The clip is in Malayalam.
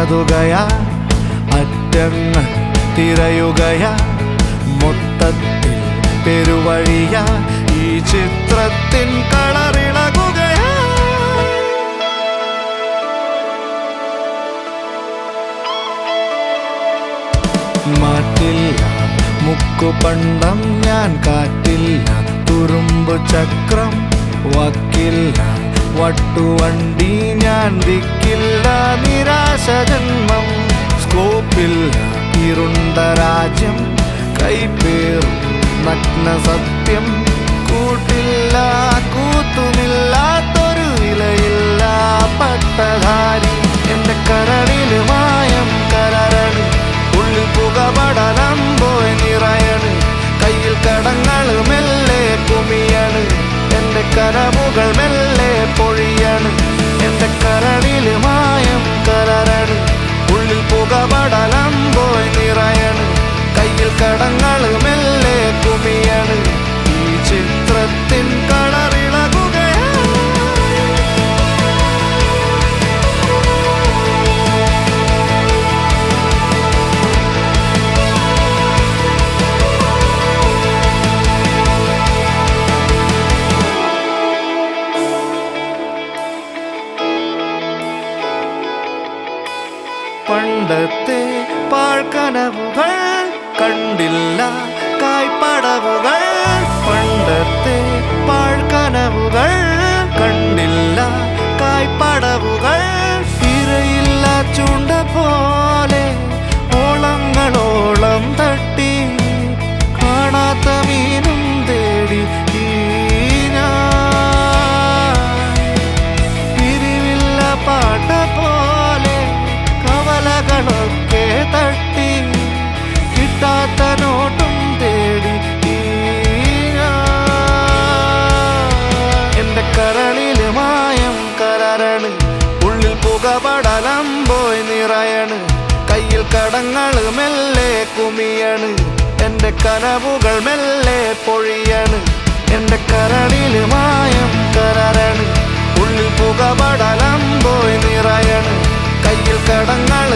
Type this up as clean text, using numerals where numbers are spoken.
പതുകയാ അറ്റങ്ങൾ തിരയുകയാ മൊത്തത്തിൽ പെരുവഴിയാ ഈ ചിത്രത്തിൻ കളറിളകുകയാ. മാറ്റില്ല മുക്കുപണ്ടം ഞാൻ കാറ്റില്ല തുരുമ്പ് ചക്രം വക്കില്ല വട്ടുവണ്ടി ഞാൻ ദിക്കില്ല നിരാശ ജന്മം സ്കോപ്പില്ല ഇരുണ്ട രാജ്യം കൈപ്പേറും നഗ്ന സത്യം കൂട്ടില്ല കൂത്തുമില്ലാത്തൊരു വിലയില്ല പട്ടധാരി എന്റെ കരളില് മായം കരരണി ഉള്ളിൽ പുകപടലം പോയി നിറയണ് കയ്യിൽ കടങ്ങൾ മെല്ലെ കുമിയാണ് എന്റെ കരമുകൾ മെല്ലെ പൊഴിയാണ് എന്റെ കരളില് മായം കരരണി ഉള്ളിൽ പുകപടലം പോയി നിറയണ് കയ്യിൽ കടങ്ങൾ മെല്ലെ കുമിയാണ് ഈ ചിത്രത്തിൻ കളറിളകുകയാണ്. പണ്ടത്തെ പാഴ്ക്കനവുകൾ കണ്ടില്ല കായ്പടവുകൾ പണ്ടത്തെ പാഴ്ക്കനവുകൾ കണ്ടില്ല കായ്പടവുകൾ ഇരയില്ല ചൂണ്ട പോലെ ഓളങ്ങളോളം തട്ടി കാണാത്ത മീനും തേടി പിരിവില്ല പാട്ട പോലെ കവലകളൊക്കെ തട്ടി കിട്ടാത്ത നോട്ടും തേടി എന്റെ കരളില് മായം കരണ് ഉള്ളിൽ പുകപടലം പോയി നിറയണ് കയ്യിൽ കടങ്ങൾ മെല്ലെ കുമിയാണ് എന്റെ കനവുകൾ മെല്ലെ പൊഴിയാണ് എന്റെ കരളില് മായം കരണ് ഉള്ളിൽ പുകപടലം പോയി നിറയണ് കയ്യിൽ കടങ്ങൾ